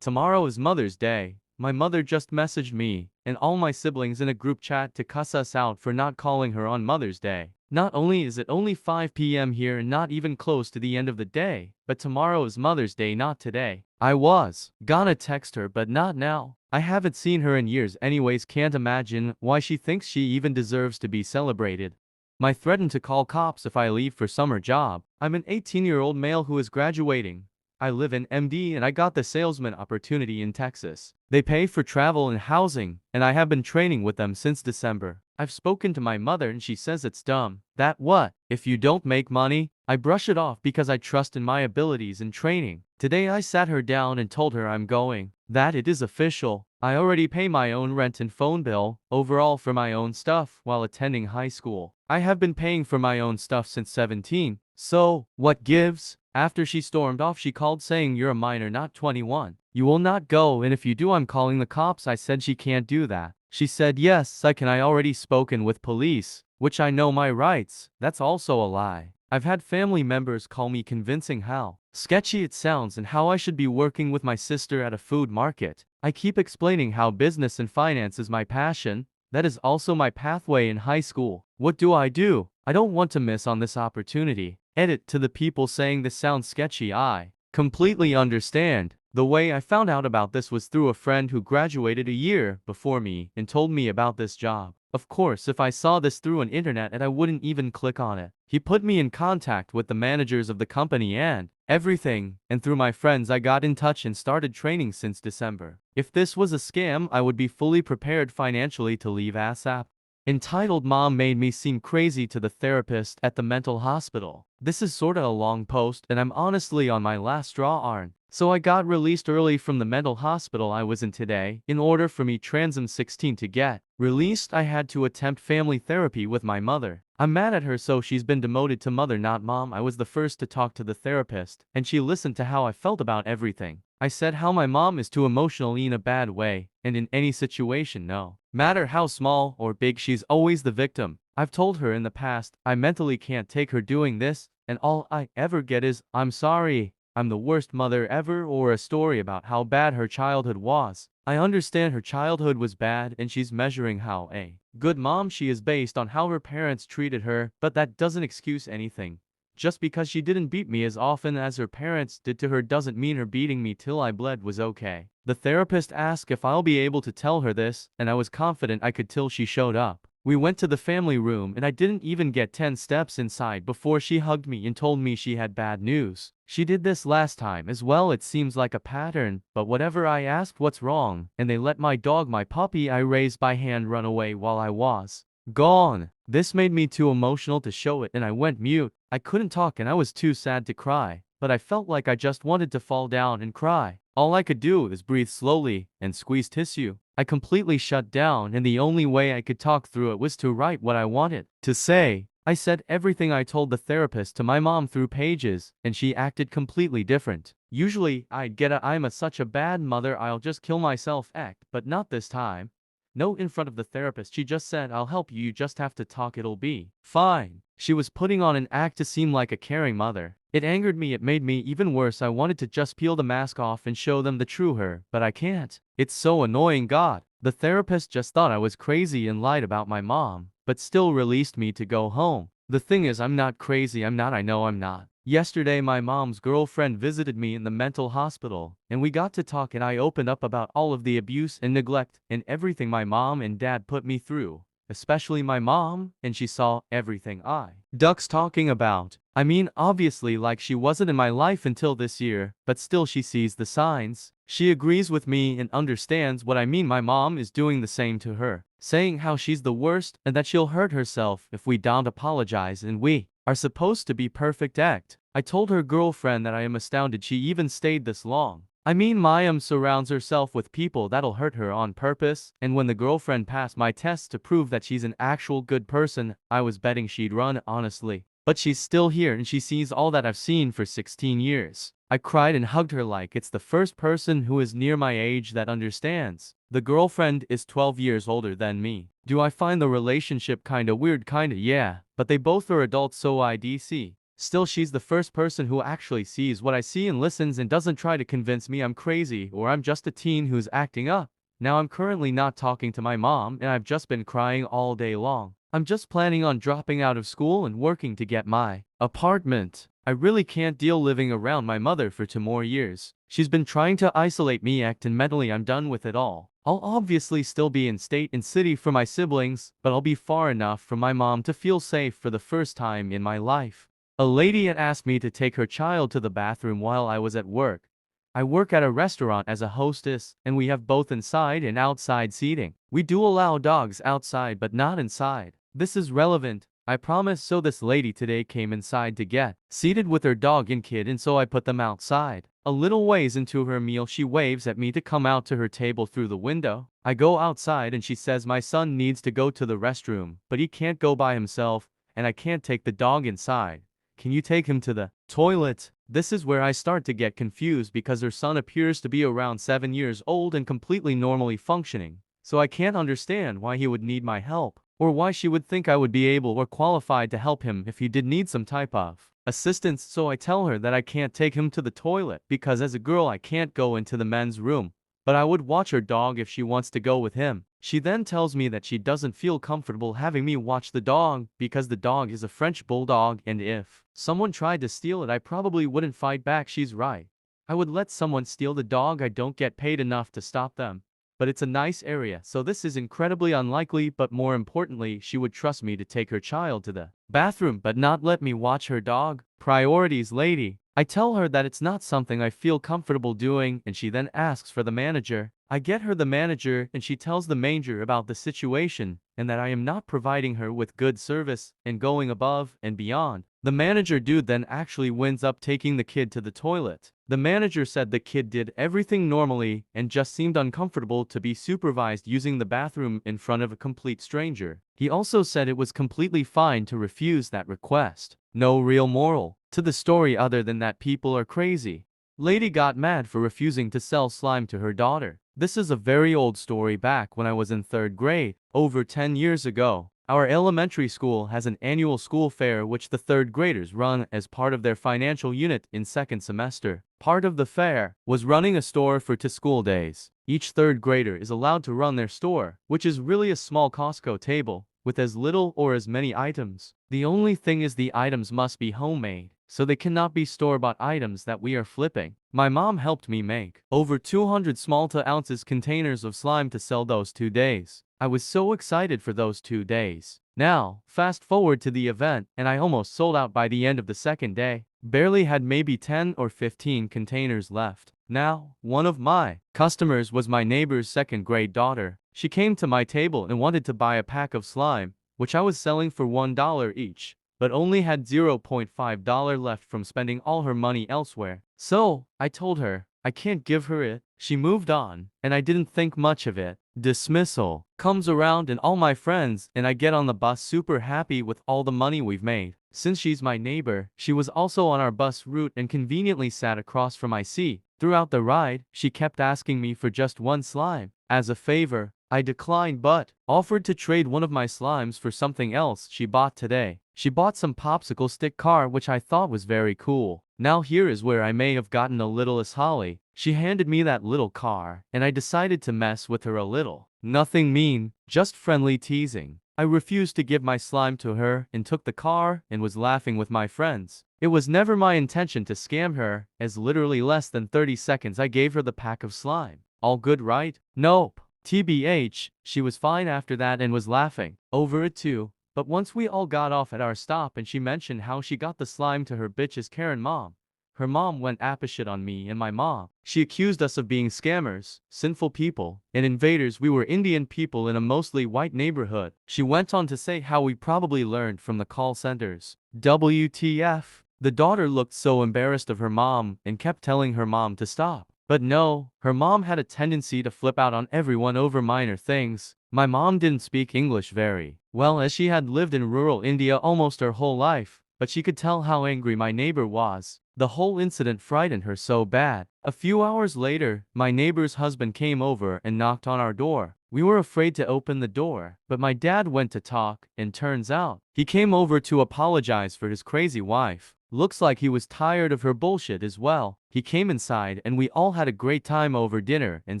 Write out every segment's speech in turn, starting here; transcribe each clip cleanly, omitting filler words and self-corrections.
Tomorrow is Mother's Day. My mother just messaged me and all my siblings in a group chat to cuss us out for not calling her on Mother's Day. Not only is it only 5 p.m. here and not even close to the end of the day, but tomorrow is Mother's Day, not today. I was gonna text her, but not now. I haven't seen her in years anyways, can't imagine why she thinks she even deserves to be celebrated. I threatened to call cops if I leave for summer job. I'm an 18-year-old male who is graduating. I live in MD and I got the salesman opportunity in Texas. They pay for travel and housing, and I have been training with them since December. I've spoken to my mother and she says it's dumb. That what? If you don't make money? I brush it off because I trust in my abilities and training. Today I sat her down and told her I'm going. That it is official. I already pay my own rent and phone bill, overall for my own stuff, while attending high school. I have been paying for my own stuff since 17. So, what gives? After she stormed off, she called saying you're a minor, not 21. You will not go, and if you do I'm calling the cops. I said she can't do that. She said yes, I can. I already spoken with police, which I know my rights. That's also a lie. I've had family members call me convincing how sketchy it sounds and how I should be working with my sister at a food market. I keep explaining how business and finance is my passion. That is also my pathway in high school. What do? I don't want to miss on this opportunity. Edit: to the people saying this sounds sketchy, I completely understand. The way I found out about this was through a friend who graduated a year before me and told me about this job. Of course, if I saw this through an internet and I wouldn't even click on it. He put me in contact with the managers of the company and everything, and through my friends I got in touch and started training since December. If this was a scam, I would be fully prepared financially to leave ASAP. Entitled mom made me seem crazy to the therapist at the mental hospital. This is sorta a long post and I'm honestly on my last straw arn. So I got released early from the mental hospital I was in today. In order for me transom 16 to get released, I had to attempt family therapy with my mother. I'm mad at her, so she's been demoted to mother, not mom. I was the first to talk to the therapist, and she listened to how I felt about everything. I said how my mom is too emotional in a bad way, and in any situation, no matter how small or big, she's always the victim. I've told her in the past, I mentally can't take her doing this, and all I ever get is, I'm sorry, I'm the worst mother ever, or a story about how bad her childhood was. I understand her childhood was bad and she's measuring how a good mom she is based on how her parents treated her, but that doesn't excuse anything. Just because she didn't beat me as often as her parents did to her doesn't mean her beating me till I bled was okay. The therapist asked if I'll be able to tell her this, and I was confident I could till she showed up. We went to the family room and I didn't even get 10 steps inside before she hugged me and told me she had bad news. She did this last time as well. It seems like a pattern, but whatever. I asked what's wrong, and they let my dog, my puppy I raised by hand, run away while I was gone. This made me too emotional to show it and I went mute. I couldn't talk and I was too sad to cry, but I felt like I just wanted to fall down and cry. All I could do is breathe slowly and squeeze tissue. I completely shut down, and the only way I could talk through it was to write what I wanted to say. I said everything I told the therapist to my mom through pages, and she acted completely different. Usually, I'd get a I'm such a bad mother, I'll just kill myself act, but not this time. No, in front of the therapist, she just said, I'll help you, you just have to talk, it'll be fine. She was putting on an act to seem like a caring mother. It angered me, it made me even worse. I wanted to just peel the mask off and show them the true her, but I can't. It's so annoying. God. The therapist just thought I was crazy and lied about my mom, but still released me to go home. The thing is, I'm not crazy, I'm not, I know I'm not. Yesterday my mom's girlfriend visited me in the mental hospital, and we got to talk and I opened up about all of the abuse and neglect and everything my mom and dad put me through. Especially my mom, and she saw everything I ducks talking about. I mean, obviously, like, she wasn't in my life until this year, but still she sees the signs. She agrees with me and understands what I mean. My mom is doing the same to her, saying how she's the worst and that she'll hurt herself if we don't apologize, and we are supposed to be perfect act. I told her girlfriend that I am astounded she even stayed this long. I mean, Mayam surrounds herself with people that'll hurt her on purpose, and when the girlfriend passed my tests to prove that she's an actual good person, I was betting she'd run, honestly. But she's still here and she sees all that I've seen for 16 years. I cried and hugged her like it's the first person who is near my age that understands. The girlfriend is 12 years older than me. Do I find the relationship kinda weird? Kinda, yeah, but they both are adults, so IDC. Still, she's the first person who actually sees what I see and listens and doesn't try to convince me I'm crazy or I'm just a teen who's acting up. Now I'm currently not talking to my mom and I've just been crying all day long. I'm just planning on dropping out of school and working to get my apartment. I really can't deal living around my mother for 2 more years. She's been trying to isolate me and mentally I'm done with it all. I'll obviously still be in state and city for my siblings, but I'll be far enough from my mom to feel safe for the first time in my life. A lady had asked me to take her child to the bathroom while I was at work. I work at a restaurant as a hostess, and we have both inside and outside seating. We do allow dogs outside but not inside. This is relevant, I promise. So this lady today came inside to get seated with her dog and kid, and so I put them outside. A little ways into her meal she waves at me to come out to her table through the window. I go outside and she says my son needs to go to the restroom, but he can't go by himself, and I can't take the dog inside. Can you take him to the toilet? This is where I start to get confused because her son appears to be around 7 years old and completely normally functioning. So I can't understand why he would need my help, or why she would think I would be able or qualified to help him if he did need some type of assistance. So I tell her that I can't take him to the toilet because as a girl I can't go into the men's room, but I would watch her dog if she wants to go with him. She then tells me that she doesn't feel comfortable having me watch the dog because the dog is a French bulldog and if someone tried to steal it I probably wouldn't fight back. She's right. I would let someone steal the dog. I don't get paid enough to stop them. But it's a nice area, so this is incredibly unlikely, but more importantly, she would trust me to take her child to the bathroom but not let me watch her dog. Priorities, lady. I tell her that it's not something I feel comfortable doing, and she then asks for the manager. I get her the manager and she tells the manager about the situation and that I am not providing her with good service and going above and beyond. The manager dude then actually winds up taking the kid to the toilet. The manager said the kid did everything normally and just seemed uncomfortable to be supervised using the bathroom in front of a complete stranger. He also said it was completely fine to refuse that request. No real moral to the story other than that people are crazy. Lady got mad for refusing to sell slime to her daughter. This is a very old story back when I was in 3rd grade, over 10 years ago. Our elementary school has an annual school fair which the 3rd graders run as part of their financial unit in 2nd semester. Part of the fair was running a store for 2 school days. Each 3rd grader is allowed to run their store, which is really a small Costco table, with as little or as many items. The only thing is the items must be homemade, so they cannot be store-bought items that we are flipping. My mom helped me make over 200 small to ounces containers of slime to sell those 2 days. I was so excited for those 2 days. Now, fast forward to the event, and I almost sold out by the end of the 2nd day. Barely had maybe 10 or 15 containers left. Now, one of my customers was my neighbor's 2nd grade daughter. She came to my table and wanted to buy a pack of slime, which I was selling for $1 each, but only had $0.5 left from spending all her money elsewhere. So, I told her, I can't give her it. She moved on, and I didn't think much of it. Dismissal comes around and all my friends and I get on the bus super happy with all the money we've made. Since she's my neighbor, she was also on our bus route and conveniently sat across from my seat. Throughout the ride, she kept asking me for just one slime. As a favor, I declined but offered to trade one of my slimes for something else she bought today. She bought some popsicle stick car which I thought was very cool. Now here is where I may have gotten a little holly. She handed me that little car, and I decided to mess with her a little. Nothing mean, just friendly teasing. I refused to give my slime to her and took the car and was laughing with my friends. It was never my intention to scam her, as literally less than 30 seconds I gave her the pack of slime. All good, right? Nope. TBH, she was fine after that and was laughing over it too. But once we all got off at our stop and she mentioned how she got the slime to her bitch's Karen mom, her mom went apeshit on me and my mom. She accused us of being scammers, sinful people, and invaders. We were Indian people in a mostly white neighborhood. She went on to say how we probably learned from the call centers. WTF. The daughter looked so embarrassed of her mom and kept telling her mom to stop. But no, her mom had a tendency to flip out on everyone over minor things. My mom didn't speak English very well as she had lived in rural India almost her whole life, but she could tell how angry my neighbor was. The whole incident frightened her so bad. A few hours later, my neighbor's husband came over and knocked on our door. We were afraid to open the door, but my dad went to talk, and turns out, he came over to apologize for his crazy wife. Looks like he was tired of her bullshit as well. He came inside and we all had a great time over dinner and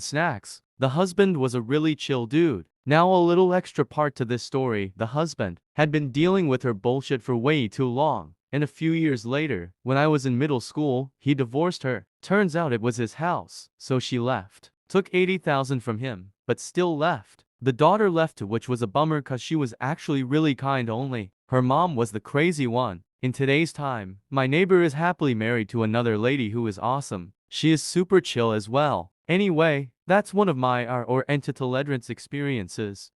snacks. The husband was a really chill dude. Now a little extra part to this story, the husband had been dealing with her bullshit for way too long. And a few years later, when I was in middle school, he divorced her. Turns out it was his house, so she left. Took 80,000 from him, but still left. The daughter left, which was a bummer cause she was actually really kind only. Her mom was the crazy one. In today's time, my neighbor is happily married to another lady who is awesome. She is super chill as well. Anyway, that's one of my or entitledparents experiences.